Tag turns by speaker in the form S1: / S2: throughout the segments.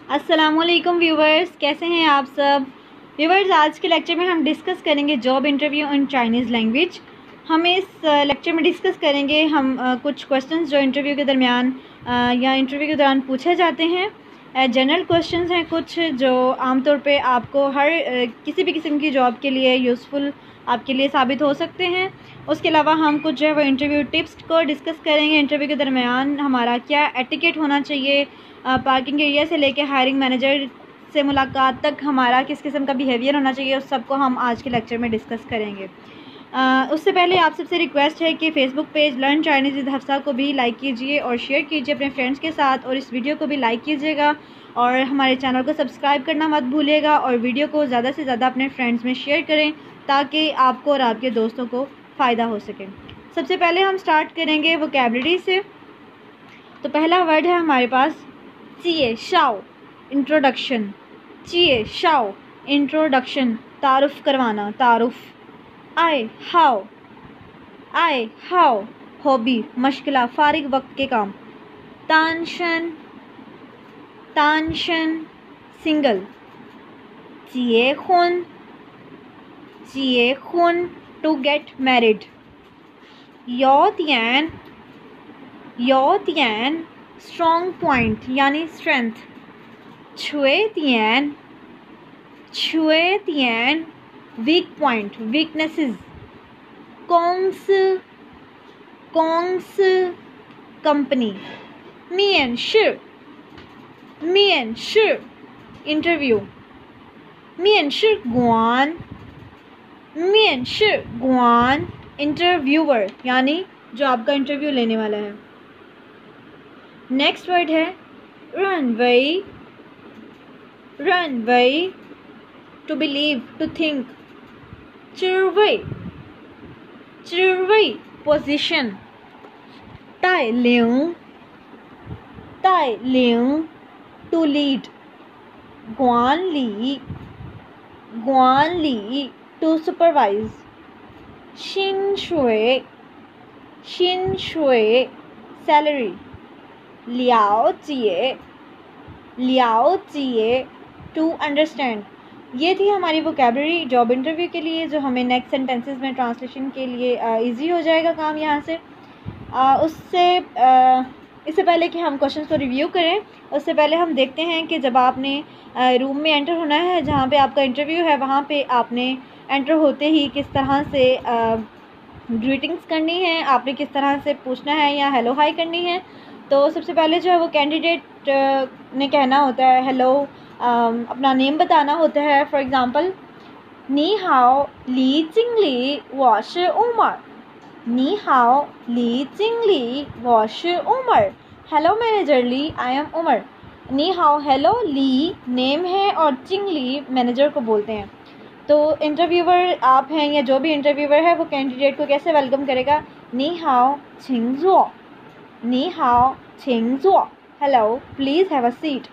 S1: अस्सलामुअलैकुम व्यूवर्स, कैसे हैं आप सब व्यूवर्स। आज के लेक्चर में हम डिस्कस करेंगे job interview in Chinese language. हम इस लेक्चर में डिस्कस करेंगे कुछ क्वेश्चंस जो इंटरव्यू के दरमियान या इंटरव्यू के दौरान पूछे जाते हैं। जनरल क्वेश्चंस हैं कुछ जो आमतौर पे आपको हर किसी भी किस्म की जॉब के लिए यूज़फुल आपके लिए साबित हो सकते हैं। उसके अलावा हम कुछ जो है वो इंटरव्यू टिप्स को डिस्कस करेंगे। इंटरव्यू के दरमियान हमारा क्या एटिकेट होना चाहिए, पार्किंग एरिया से लेके हायरिंग मैनेजर से मुलाकात तक हमारा किस किस्म का बिहेवियर होना चाहिए, उस सबको हम आज के लेक्चर में डिस्कस करेंगे। उससे पहले आप सबसे रिक्वेस्ट है कि Facebook page learn Chinese with Hafsa को भी लाइक कीजिए और शेयर कीजिए अपने फ्रेंड्स के साथ, और इस वीडियो को भी लाइक कीजिएगा और हमारे चैनल को सब्सक्राइब करना मत भूलिएगा, और वीडियो को ज़्यादा से ज़्यादा अपने फ्रेंड्स में शेयर करें ताकि आपको और आपके दोस्तों को फ़ायदा हो सके। सबसे पहले हम स्टार्ट करेंगे वोकैबुलरी से। तो पहला वर्ड है हमारे पास चिए शाओ, इंट्रोडक्शन। चिए शाओ, इंट्रोडक्शन, तारुफ करवाना, तारुफ। आए हाओ, हॉबी, मशगला, फारिग वक्त के काम। तानशन, सिंगल। चिए खुन, टू गेट मैरिड। यो तियान, स्ट्रॉन्ग पॉइंट यानी स्ट्रेंथ। छुए तियान, वीक पॉइंट, वीकनेसेस। कोंग्स, कंपनी। मियन शि, इंटरव्यू। मियन शि गुआन, इंटरव्यूअर यानी जो आपका इंटरव्यू लेने वाला है। नेक्स्ट वर्ड है रनवे, टू बिलीव, टू थिंक। चिरवई, पोजीशन। ताई लिंग, टू लीड। गुआन ली, टू सुपरवाइज। शिन शुए, सैलरी। लियाओ जिए, टू अंडरस्टैंड। ये थी हमारी वोकैबुलरी जॉब इंटरव्यू के लिए, जो हमें नेक्स्ट सेंटेंसेस में ट्रांसलेशन के लिए इजी हो जाएगा काम यहाँ से। इससे पहले कि हम क्वेश्चंस को रिव्यू करें, उससे पहले हम देखते हैं कि जब आपने रूम में एंटर होना है जहाँ पे आपका इंटरव्यू है, वहाँ पे आपने एंटर होते ही किस तरह से ग्रीटिंग्स करनी है, आपने किस तरह से पूछना है या हेलो हाई करनी है। तो सबसे पहले जो है वो कैंडिडेट ने कहना होता है हेलो, अपना नेम बताना होता है। फॉर एग्ज़ाम्पल, नी हाओ ली चिंगली वॉश उमर। नी हाओ ली चिंगली वॉश Umar. Hello manager Li, I am Umar. नी हाओ, हेलो, ली नेम है और चिंगली मैनेजर को बोलते हैं। तो इंटरव्यूअर आप हैं या जो भी इंटरव्यूअर है वो कैंडिडेट को कैसे वेलकम करेगा? नी हाओ छिंगजुओ, नी हाओ छिंगजुओ, hello please have a seat.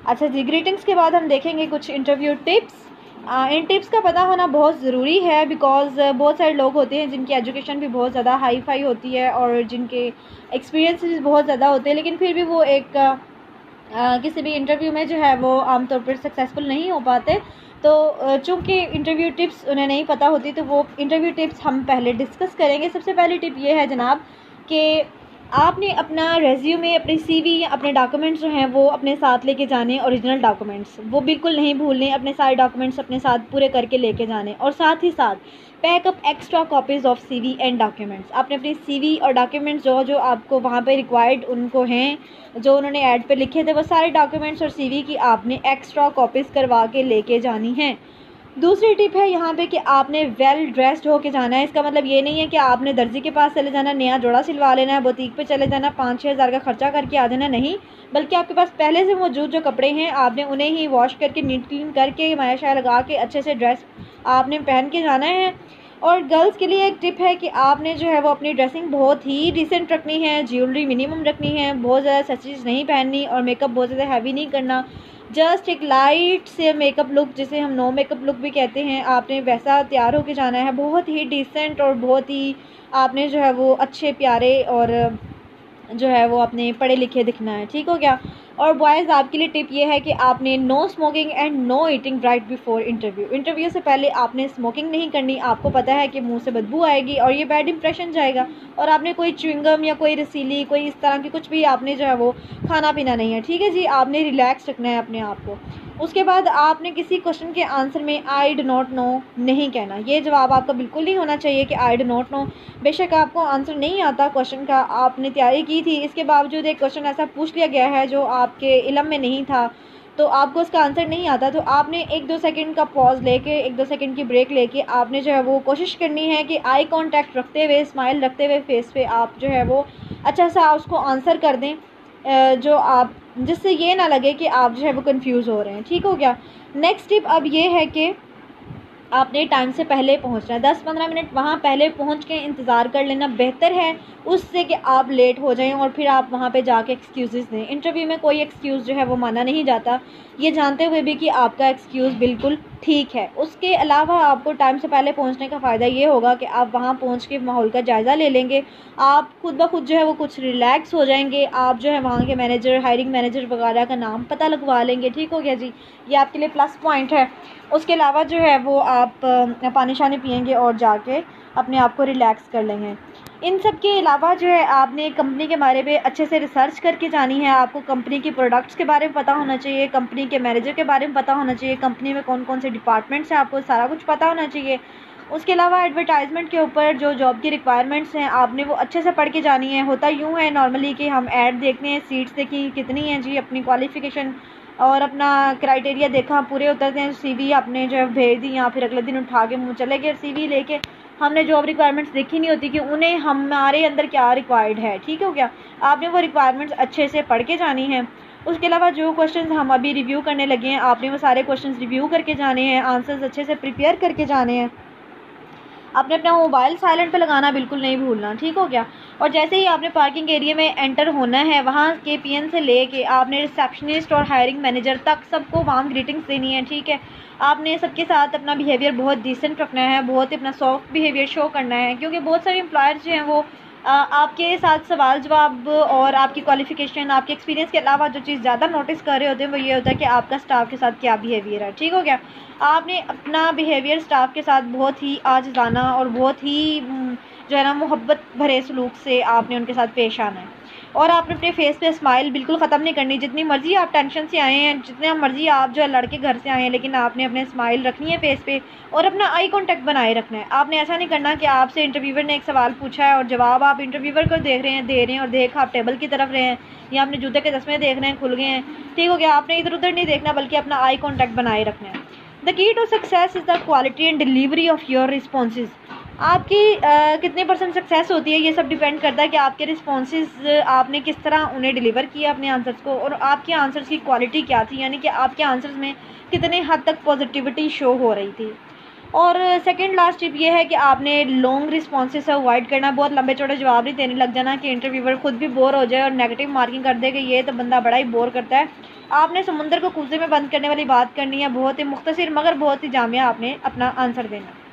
S1: अच्छा जी, ग्रीटिंग्स के बाद हम देखेंगे कुछ इंटरव्यू टिप्स। इन टिप्स का पता होना बहुत ज़रूरी है बिकॉज़ बहुत सारे लोग होते हैं जिनकी एजुकेशन भी बहुत ज़्यादा हाई फाई होती है और जिनके एक्सपीरियंस भी बहुत ज़्यादा होते हैं, लेकिन फिर भी वो किसी भी इंटरव्यू में जो है वो आमतौर पर सक्सेसफुल नहीं हो पाते। तो चूँकि इंटरव्यू टिप्स उन्हें नहीं पता होती, तो वो इंटरव्यू टिप्स हम पहले डिस्कस करेंगे। सबसे पहली टिप ये है जनाब कि आपने अपना रेज्यूमे, अपनी सीवी या अपने डॉक्यूमेंट्स जो हैं वो अपने साथ लेके जाने। ओरिजिनल डॉक्यूमेंट्स वो बिल्कुल नहीं भूलने, अपने सारे डॉक्यूमेंट्स अपने साथ पूरे करके लेके जाने। और साथ ही साथ pack up extra copies of CV and documents. आपने अपनी सीवी और डॉक्यूमेंट्स जो आपको वहाँ पे रिक्वायर्ड उनको हैं, जो उन्होंने ऐड पे लिखे थे, वो सारे डॉक्यूमेंट्स और सीवी की आपने एक्स्ट्रा कॉपीज़ करवा के लेके जानी हैं। दूसरी टिप है यहाँ पे कि आपने वेल ड्रेस्ड होके जाना है। इसका मतलब ये नहीं है कि आपने दर्जी के पास चले जाना, नया जोड़ा सिलवा लेना है, बुटीक पे चले जाना, 5-6 हज़ार का खर्चा करके आ जाना, नहीं। बल्कि आपके पास पहले से मौजूद जो कपड़े हैं आपने उन्हें ही वॉश करके, नीट क्लीन करके, माया शाया लगा के अच्छे से ड्रेस आपने पहन के जाना है। और गर्ल्स के लिए एक टिप है कि आपने जो है वो अपनी ड्रेसिंग बहुत ही डिसेंट रखनी है, ज्वेलरी मिनिमम रखनी है, बहुत ज़्यादा एक्सेसरीज नहीं पहननी और मेकअप बहुत ज़्यादा हैवी नहीं करना। जस्ट एक लाइट से मेकअप लुक, जिसे हम नो मेकअप लुक भी कहते हैं, आपने वैसा तैयार होके जाना है। बहुत ही डिसेंट और बहुत ही आपने जो है वो अच्छे प्यारे और जो है वो अपने पढ़े लिखे दिखना है। ठीक हो गया। और बॉयज़ आपके लिए टिप ये है कि आपने no smoking and no eating right before interview. Interview से पहले आपने स्मोकिंग नहीं करनी, आपको पता है कि मुंह से बदबू आएगी और ये बैड इंप्रेशन जाएगा, और आपने कोई च्युइंगम या कोई रसीली कोई इस तरह की कुछ भी आपने जो है वो खाना पीना नहीं है, ठीक है जी। आपने रिलैक्स रखना है अपने आप को। उसके बाद आपने किसी क्वेश्चन के आंसर में आई डो नॉट नो नहीं कहना। ये जवाब आपका बिल्कुल नहीं होना चाहिए कि आई डो नॉट नो। बेशक आपको आंसर नहीं आता क्वेश्चन का, आपने तैयारी की थी, इसके बावजूद एक क्वेश्चन ऐसा पूछ लिया गया है जो आपके इल्म में नहीं था, तो आपको उसका आंसर नहीं आता, तो आपने 1-2 सेकंड का पॉज लेके 1-2 सेकंड की ब्रेक लेके आपने जो है वो कोशिश करनी है कि आई कांटेक्ट रखते हुए, स्माइल रखते हुए फेस पे आप जो है वो अच्छा सा उसको आंसर कर दें, जो आप जिससे ये ना लगे कि आप जो है वो कंफ्यूज हो रहे हैं। ठीक हो गया। नेक्स्ट टिप अब ये है कि आपने टाइम से पहले पहुंचना है। 10-15 मिनट वहाँ पहले पहुंच के इंतज़ार कर लेना बेहतर है उससे कि आप लेट हो जाएं और फिर आप वहाँ पे जाके एक्सक्यूज़ दें। इंटरव्यू में कोई एक्सक्यूज़ जो है वो माना नहीं जाता, ये जानते हुए भी कि आपका एक्सक्यूज़ बिल्कुल ठीक है। उसके अलावा आपको टाइम से पहले पहुँचने का फ़ायदा ये होगा कि आप वहाँ पहुँच के माहौल का जायज़ा ले लेंगे, आप खुद ब खुद जो है वो कुछ रिलैक्स हो जाएंगे, आप जो है वहाँ के मैनेजर, हायरिंग मैनेजर वगैरह का नाम पता लगवा लेंगे। ठीक हो गया जी, ये आपके लिए प्लस पॉइंट है। उसके अलावा जो है वो आप पानी शानी पिएंगे और जाके अपने आप को रिलैक्स कर लेंगे। इन सब के अलावा जो है आपने कंपनी के बारे में अच्छे से रिसर्च करके जानी है। आपको कंपनी की प्रोडक्ट्स के बारे में पता होना चाहिए, कंपनी के मैनेजर के बारे में पता होना चाहिए, कंपनी में कौन कौन से डिपार्टमेंट्स हैं आपको सारा कुछ पता होना चाहिए। उसके अलावा एडवर्टाइजमेंट के ऊपर जो जॉब की रिक्वायरमेंट्स हैं आपने वो अच्छे से पढ़ के जानी है। होता यूँ है नॉर्मली कि हम ऐड देखते हैं, सीट्स देखी कितनी हैं जी, अपनी क्वालिफ़िकेशन और अपना क्राइटेरिया देखा, पूरे उतरते हैं, सीवी आपने जो है भेज दी या फिर अगले दिन उठा के मुँह चले गए सीवी लेके। हमने जॉब रिक्वायरमेंट्स देखी नहीं होती कि उन्हें हमारे अंदर क्या रिक्वायर्ड है। ठीक हो गया। आपने वो रिक्वायरमेंट्स अच्छे से पढ़ के जानी है। उसके अलावा जो क्वेश्चंस हम अभी रिव्यू करने लगे हैं आपने वो सारे क्वेश्चंस रिव्यू करके जाने हैं, आंसर्स अच्छे से प्रिपेयर करके जाने हैं। आपने अपना मोबाइल साइलेंट पे लगाना बिल्कुल नहीं भूलना। ठीक हो गया। और जैसे ही आपने पार्किंग एरिया में एंटर होना है, वहाँ के पीएन से लेके आपने रिसेप्शनिस्ट और हायरिंग मैनेजर तक सबको वार्म ग्रीटिंग्स देनी है। ठीक है। आपने सबके साथ अपना बिहेवियर बहुत डिसेंट रखना है, बहुत ही अपना सॉफ्ट बिहेवियर शो करना है, क्योंकि बहुत सारे एम्प्लॉयर्स जो हैं वो आपके साथ सवाल जवाब और आपकी क्वालिफ़िकेशन, आपके एक्सपीरियंस के अलावा जो चीज़ ज़्यादा नोटिस कर रहे होते हैं वो ये होता है कि आपका स्टाफ के साथ क्या बिहेवियर है। ठीक हो गया। आपने अपना बिहेवियर स्टाफ के साथ बहुत ही आजिज़ाना और बहुत ही जो है ना मोहब्बत भरे सलूक से आपने उनके साथ पेश आना है। और आपने अपने फेस पे स्माइल बिल्कुल ख़त्म नहीं करनी। जितनी मर्ज़ी आप टेंशन से आए हैं, जितने मर्ज़ी आप जो है लड़के घर से आए हैं, लेकिन आपने अपने स्माइल रखनी है फेस पे और अपना आई कांटेक्ट बनाए रखना है। आपने ऐसा नहीं करना कि आपसे इंटरव्यूवर ने एक सवाल पूछा है और जवाब आप इंटरव्यूवर को दे रहे हैं और देख आप टेबल की तरफ रहे हैं या अपने जूते के तस्मे देख रहे हैं खुल गए हैं। ठीक हो गया। आपने इधर उधर नहीं देखना बल्कि अपना आई कॉन्टैक्ट बनाए रखना है। The key to success is the quality and delivery of your responses. आपकी कितने % सक्सेस होती है ये सब डिपेंड करता है कि आपके रिस्पॉन्सेज आपने किस तरह उन्हें डिलीवर किया अपने आंसर्स को, और आपके आंसर्स की क्वालिटी क्या थी, यानी कि आपके आंसर्स में कितने हद तक पॉजिटिविटी शो हो रही थी। और सेकंड लास्ट टिप ये है कि आपने लॉन्ग रिस्पॉन्सेज से अवॉइड करना। बहुत लंबे चौड़े जवाब नहीं देने लग जाना कि इंटरव्यूवर खुद भी बोर हो जाए और नेगेटिव मार्किंग कर दे कि ये तो बंदा बड़ा ही बोर करता है। आपने समुंदर को कूजे में बंद करने वाली बात करनी है, बहुत ही मुख्तसर मगर बहुत ही जामिया आपने अपना आंसर देना।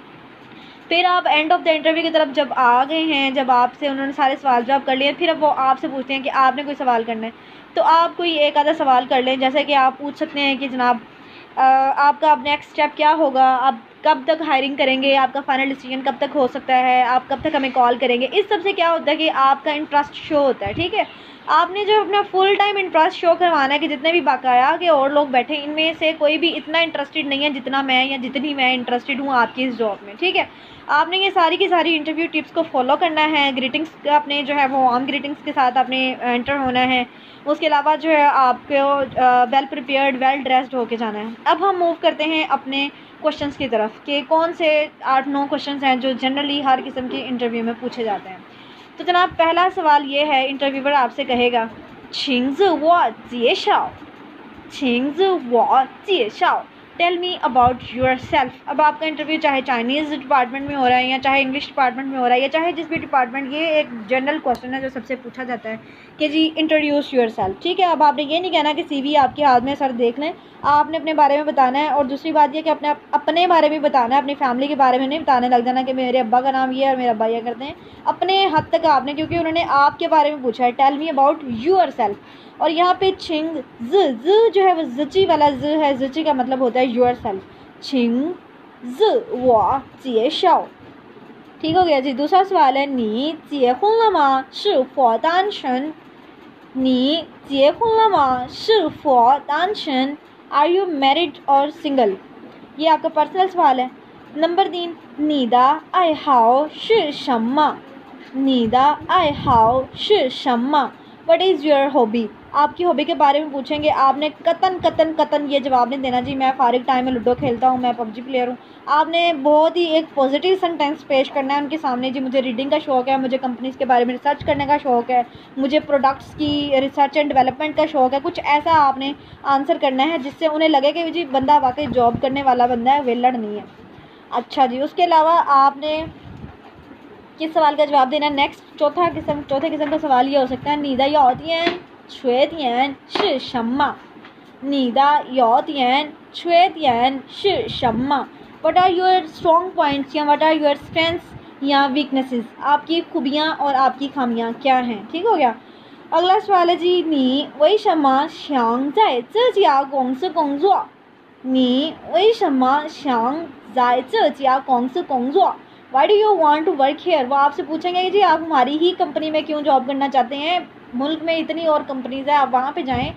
S1: फिर आप एंड ऑफ द इंटरव्यू की तरफ जब आ गए हैं, जब आपसे उन्होंने सारे सवाल जवाब कर लिए, फिर अब वो आपसे पूछते हैं कि आपने कोई सवाल करना है, तो आप कोई एक आधा सवाल कर लें। जैसे कि आप पूछ सकते हैं कि जनाब आपका अब नेक्स्ट स्टेप क्या होगा, आप कब तक हायरिंग करेंगे, आपका फाइनल डिसीजन कब तक हो सकता है, आप कब तक हमें कॉल करेंगे। इस सब से क्या होता है कि आपका इंटरेस्ट शो होता है। ठीक है। आपने जो अपना फुल टाइम इंटरेस्ट शो करवाना है कि जितने भी बाकाया के और लोग बैठे इनमें से कोई भी इतना इंटरेस्टेड नहीं है जितना मैं या जितनी मैं इंटरेस्टेड हूँ आपकी इस जॉब में। ठीक है। आपने ये सारी की सारी इंटरव्यू टिप्स को फॉलो करना है। ग्रीटिंग्स आपने जो है वो वार्म ग्रीटिंग्स के साथ आपने एंटर होना है। उसके अलावा जो है आपको वेल प्रिपेयर्ड, वेल ड्रेस्ड होके जाना है। अब हम मूव करते हैं अपने क्वेश्चंस की तरफ कि कौन से 8-9 क्वेश्चंस हैं जो जनरली हर किस्म के इंटरव्यू में पूछे जाते हैं। तो जनाब पहला सवाल ये है, इंटरव्यूअर आपसे कहेगा छिंग ज़ी वो जिए शाओ, छिंग ज़ी वो जिए शाओ। Tell me about yourself. अब आपका इंटरव्यू चाहे चाइनीज़ डिपार्टमेंट में हो रहा है या चाहे इंग्लिश डिपार्टमेंट में हो रहा है या चाहे जिस भी डिपार्टमेंट, ये एक जनरल क्वेश्चन है जो सबसे पूछा जाता है कि जी इंट्रोड्यूस योर सेल्फ। ठीक है, अब आपने ये नहीं कहना कि CV आपके हाथ में सर देख लें, आपने अपने बारे में बताना है। और दूसरी बात ये कि अपने बारे में बताना है, अपनी फैमिली के बारे में नहीं बताने लग जाना कि मेरे अब्बा का नाम ये है और मेरे अब्बा ये करते हैं। अपने हद तक आपने, क्योंकि उन्होंने आपके बारे में पूछा है, tell me about yourself. और यहाँ पे छिंग ज जो है वो ज़ची वाला ज है, ज़ची का मतलब होता है योर सेल्फ। छिंग ज वो जिए शाओ। ठीक हो गया जी। दूसरा सवाल है नी जिए हुन ल मा शि फो दान शन। नी जिए हुन ल मा शि फो दान शन। आर यू मैरिड और सिंगल। ये आपका पर्सनल सवाल है। नंबर 3 नीदा आई हाओ शि शम्मा। नीदा आई हाओ शि शम्मा। What is your hobby. आपकी हॉबी के बारे में पूछेंगे, आपने कतन ये जवाब नहीं देना जी मैं फारिग टाइम में लूडो खेलता हूँ, मैं PUBG प्लेयर हूँ। आपने बहुत ही एक पॉजिटिव सेंटेंस पेश करना है उनके सामने, जी मुझे रीडिंग का शौक़ है, मुझे कंपनीज़ के बारे में रिसर्च करने का शौक़ है, मुझे प्रोडक्ट्स की रिसर्च एंड डेवलपमेंट का शौक़ है। कुछ ऐसा आपने आंसर करना है जिससे उन्हें लगे कि जी बंदा वाकई जॉब करने वाला बंदा है, वेलड़ नहीं है। अच्छा जी, उसके अलावा आपने किस सवाल का जवाब देना है। नेक्स्ट चौथे किस्म का सवाल ये हो सकता है नीदा यातियन छुएतियन शि शम्मा। नीदा यातियन छुएतियन शि शम्मा। What are your strong points या व्हाट आर योर स्ट्रेंथ्स या वीकनेसेस। आपकी खूबियाँ और आपकी खामियाँ क्या हैं। ठीक हो गया। अगला सवाल है जी नी वही शम्मा शांग जाए जिया गोंगस गोंगजुआ। नी वही शम्मा शांग जाए जिया गोंगस गोंगजुआ। Why do you want to work here. वो आपसे पूछेंगे कि जी आप हमारी ही कंपनी में क्यों जॉब करना चाहते हैं, मुल्क में इतनी और कंपनीज़ है, आप वहाँ पे जाएं,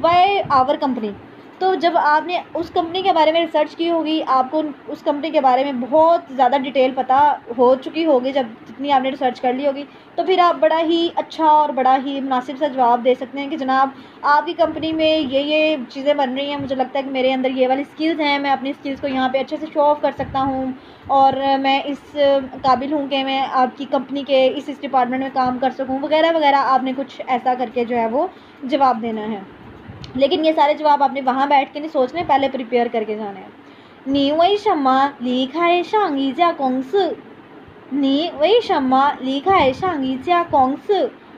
S1: वाई आवर कंपनी। तो जब आपने उस कंपनी के बारे में रिसर्च की होगी, आपको उस कंपनी के बारे में बहुत ज़्यादा डिटेल पता हो चुकी होगी, जब जितनी आपने रिसर्च कर ली होगी, तो फिर आप बड़ा ही अच्छा और बड़ा ही मुनासिब सा जवाब दे सकते हैं कि जनाब आपकी कंपनी में ये चीज़ें बन रही हैं, मुझे लगता है कि मेरे अंदर ये वाली स्किल्स हैं, मैं अपनी स्किल्स को यहाँ पे अच्छे से शो ऑफ कर सकता हूँ और मैं इस काबिल हूँ कि मैं आपकी कंपनी के इस डिपार्टमेंट में काम कर सकूँ वगैरह वगैरह। आपने कुछ ऐसा करके जो है वो जवाब देना है। लेकिन ये सारे जवाब आपने वहाँ बैठ के नहीं सोचने, पहले प्रिपेयर करके जाने हैं। नी वही शम्मा लीखाए शांगी जा कोंग्स। नी वही शम्मा लीखाए शांगी जा कोंग्स।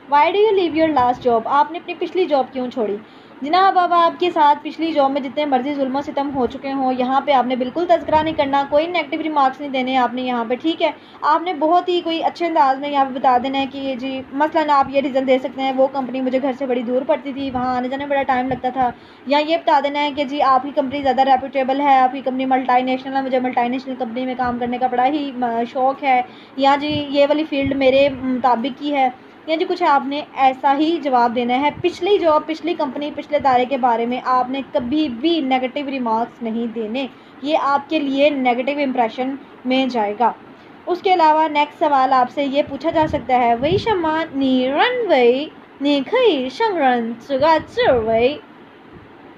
S1: Why do you leave your last job. आपने अपनी पिछली जॉब क्यों छोड़ी। जनाब अब आपके साथ पिछली जॉब में जितने मर्जी जुल्म सितम हो चुके हों, यहाँ पे आपने बिल्कुल तज़किरा नहीं करना, कोई नेगेटिव रिमार्क्स नहीं देने आपने यहाँ पे। ठीक है, आपने बहुत ही कोई अच्छे अंदाज में यहाँ पे बता देना है कि ये जी मसलन आप ये रीज़न दे सकते हैं वो कंपनी मुझे घर से बड़ी दूर पड़ती थी, वहाँ आने जाने में बड़ा टाइम लगता था। या ये बता देना है कि जी आपकी कंपनी ज़्यादा रेप्यूटेबल है, आपकी कंपनी मल्टीनेशनल है, मुझे मल्टीनेशनल कंपनी में काम करने का बड़ा ही शौक़ है, या जी ये वाली फील्ड मेरे मुताबिक की है, या जी कुछ आपने ऐसा ही जवाब देना है। पिछली जॉब, पिछली कंपनी, पिछले दायरे के बारे में आपने कभी भी नेगेटिव रिमार्क्स नहीं देने, ये आपके लिए नेगेटिव इम्प्रेशन में जाएगा। उसके अलावा नेक्स्ट सवाल आपसे ये पूछा जा सकता है वही शम्मा नी रन वई नी खई शंगरन चुगा चिरवई।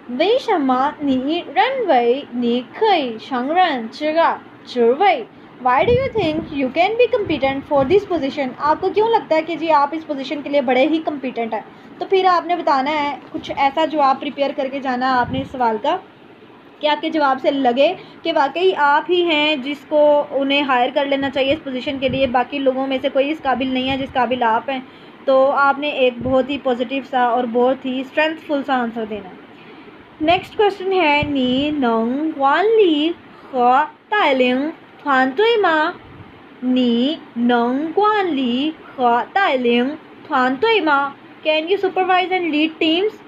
S1: वही शम्मा नी रन वई नी खई शंगरन चुगा चिरवई। Why do you think you can be competent for this position. आपको क्यों लगता है कि जी आप इस पोजीशन के लिए बड़े ही कम्पिटेंट हैं। तो फिर आपने बताना है, कुछ ऐसा जवाब प्रिपेयर करके जाना आपने इस सवाल का कि आपके जवाब से लगे कि वाकई आप ही हैं जिसको उन्हें हायर कर लेना चाहिए इस पोजीशन के लिए, बाकी लोगों में से कोई इस काबिल नहीं है जिस काबिल आप हैं। तो आपने एक बहुत ही पॉजिटिव सा और बहुत ही स्ट्रेंथफुल सा आंसर देना है। नेक्स्ट क्वेश्चन है नी नंग वान ली ख ताइलिंग फान तुई मा। नी नंग ग्वान ली ख ताइलिंग फान तुई मा। Can you supervise and lead teams.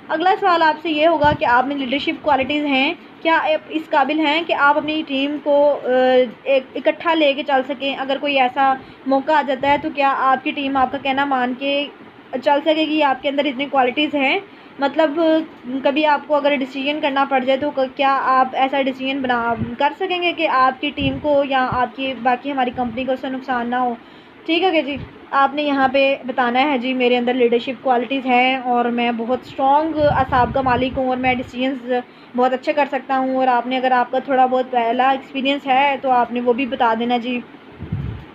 S1: अगला सवाल आपसे ये होगा कि आप में लीडरशिप क्वालिटीज़ हैं, क्या आप इस काबिल हैं कि आप अपनी टीम को इकट्ठा लेके चल सकें। अगर कोई ऐसा मौका आ जाता है तो क्या आपकी टीम आपका कहना मान के चल सकेगी, आपके अंदर इतनी क्वालिटीज़ हैं। मतलब कभी आपको अगर डिसीजन करना पड़ जाए तो क्या आप ऐसा डिसीजन कर सकेंगे कि आपकी टीम को या आपकी बाकी हमारी कंपनी को उससे नुकसान ना हो। ठीक है जी, आपने यहाँ पे बताना है जी मेरे अंदर लीडरशिप क्वालिटीज़ हैं और मैं बहुत स्ट्रॉन्ग असाब का मालिक हूँ और मैं डिसीजंस बहुत अच्छे कर सकता हूँ। और आपने अगर आपका थोड़ा बहुत पहला एक्सपीरियंस है तो आपने वो भी बता देना जी।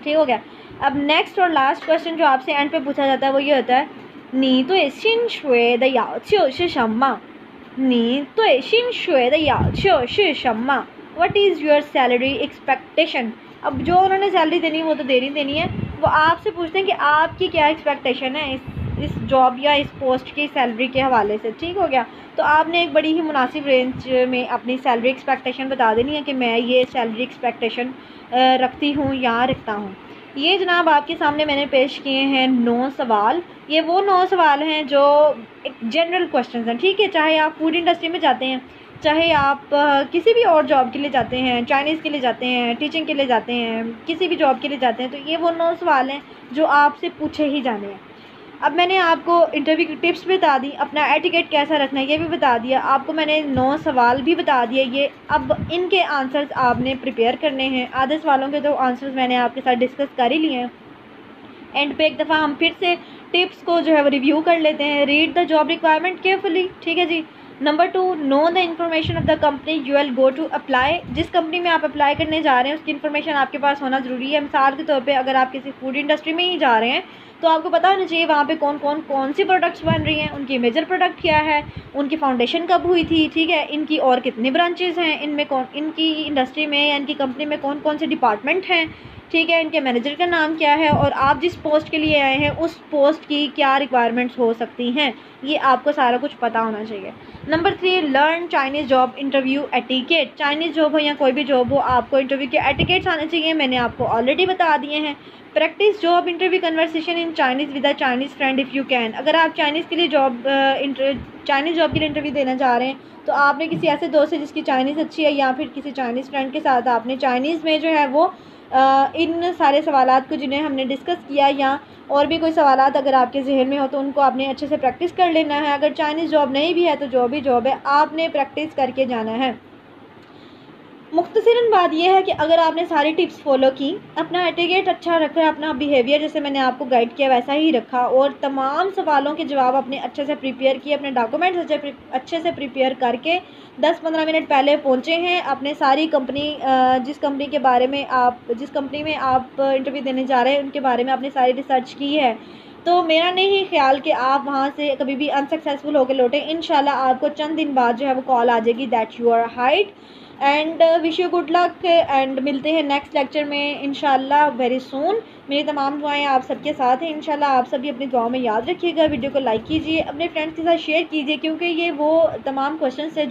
S1: ठीक हो गया। अब नेक्स्ट और लास्ट क्वेश्चन जो आपसे एंड पे पूछा जाता है वो ये होता है नी तो शिन शुए द याओ qiu是什么।你对薪水的要求是什么 What is your salary expectation? अब जो उन्होंने सैलरी देनी है वो तो देनी है, वो आपसे पूछते हैं कि आपकी क्या एक्सपेक्टेशन है इस जॉब या इस पोस्ट की सैलरी के हवाले से। ठीक हो गया। तो आपने एक बड़ी ही मुनासिब रेंज में अपनी सैलरी एक्सपेक्टेशन बता देनी है कि मैं ये सैलरी एक्सपेक्टेशन रखती हूँ या रखता हूँ। ये जनाब आपके सामने मैंने पेश किए हैं 9 सवाल। ये वो 9 सवाल हैं जो एक जनरल क्वेश्चन हैं। ठीक है, चाहे आप फूड इंडस्ट्री में जाते हैं, चाहे आप किसी भी और जॉब के लिए जाते हैं, चाइनीज़ के लिए जाते हैं, टीचिंग के लिए जाते हैं, किसी भी जॉब के लिए जाते हैं, तो ये वो 9 सवाल हैं जो आपसे पूछे ही जाने हैं। अब मैंने आपको इंटरव्यू की टिप्स भी बता दी, अपना एटिकेट कैसा रखना है ये भी बता दिया, आपको मैंने 9 सवाल भी बता दिए। ये अब इनके आंसर्स आपने प्रिपेयर करने हैं। आधे सवालों के तो आंसर्स मैंने आपके साथ डिस्कस कर ही लिए हैं। एंड पे एक दफ़ा हम फिर से टिप्स को जो है वो रिव्यू कर लेते हैं। Read the job requirement carefully. ठीक है जी। Number 2, know the information of the company you will go to apply. जिस कंपनी में आप अप्लाई करने जा रहे हैं उसकी इन्फॉर्मेशन आपके पास होना ज़रूरी है। मिसाल के तौर पे अगर आप किसी फूड इंडस्ट्री में ही जा रहे हैं तो आपको पता होना चाहिए वहाँ पे कौन सी प्रोडक्ट्स बन रही हैं, उनकी मेजर प्रोडक्ट क्या है, उनकी फाउंडेशन कब हुई थी, ठीक है, इनकी और कितने ब्रांचेस हैं, इनकी इंडस्ट्री में या इनकी कंपनी में कौन कौन से डिपार्टमेंट हैं, ठीक है, इनके मैनेजर का नाम क्या है, और आप जिस पोस्ट के लिए आए हैं उस पोस्ट की क्या रिक्वायरमेंट्स हो सकती हैं, ये आपको सारा कुछ पता होना चाहिए। Number 3, learn Chinese job interview etiquette. Chinese job हो या कोई भी जॉब हो, आपको इंटरव्यू के एटिकेट्स आने चाहिए। मैंने आपको ऑलरेडी बता दिए हैं। Practice job interview conversation in Chinese with a Chinese friend if you can. अगर आप चाइनीज़ के लिए चाइनीज़ जॉब के लिए इंटरव्यू देना चाह रहे हैं तो आपने किसी ऐसे दोस्त से जिसकी चाइनीज़ अच्छी है या फिर किसी चाइनीज़ फ्रेंड के साथ आपने चाइनीज़ में जो है वो इन सारे सवालात को जिन्हें हमने डिस्कस किया या और भी कोई सवालात अगर आपके जहन में हो तो उनको आपने अच्छे से प्रैक्टिस कर लेना है। अगर चाइनीज़ जॉब नहीं भी है तो जो भी जॉब है आपने प्रैक्टिस करके जाना है। मुख्तसरन बात यह है कि अगर आपने सारी टिप्स फॉलो की, अपना एटिकेट अच्छा रखा, अपना बिहेवियर जैसे मैंने आपको गाइड किया वैसा ही रखा, और तमाम सवालों के जवाब अपने अच्छे से प्रिपेयर किए, अपने डॉक्यूमेंट्स अच्छे से प्रिपेयर करके 10-15 मिनट पहले पहुंचे हैं, अपने सारी कंपनी जिस कंपनी में आप इंटरव्यू देने जा रहे हैं उनके बारे में आपने सारी रिसर्च की है, तो मेरा नहीं ख्याल कि आप वहाँ से कभी भी अनसक्सेसफुल होकर लौटें। इंशाल्लाह आपको चंद दिन बाद जो है वो कॉल आ जाएगी that you are hired. And wish you good luck and मिलते हैं नेक्स्ट लेक्चर में इंशाल्लाह वेरी सून। मेरी तमाम दुआएं आप सबके साथ हैं। इंशाल्लाह आप सभी अपनी दुआओं में याद रखिएगा। वीडियो को लाइक कीजिए, अपने फ्रेंड्स के साथ शेयर कीजिए, क्योंकि ये वो तमाम क्वेश्चंस है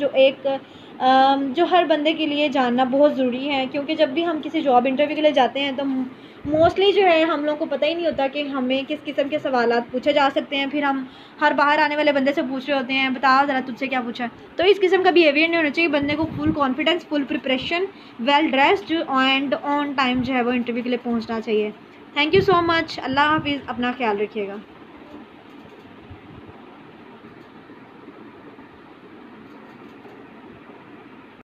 S1: जो हर बंदे के लिए जानना बहुत ज़रूरी है। क्योंकि जब भी हम किसी जॉब इंटरव्यू के लिए जाते हैं तो मोस्टली जो है हम लोग को पता ही नहीं होता कि हमें किस किस्म के सवालात पूछे जा सकते हैं। फिर हम हर बाहर आने वाले बंदे से पूछ रहे होते हैं, बता ज़रा तुझसे क्या पूछा। तो इस किस्म का बिहेवियर नहीं होना चाहिए। बंदे को full confidence, full preparation, well dressed and on time जो है वो इंटरव्यू के लिए पहुंचना चाहिए। Thank you so much. अल्लाह हाफिज़। अपना ख्याल रखिएगा।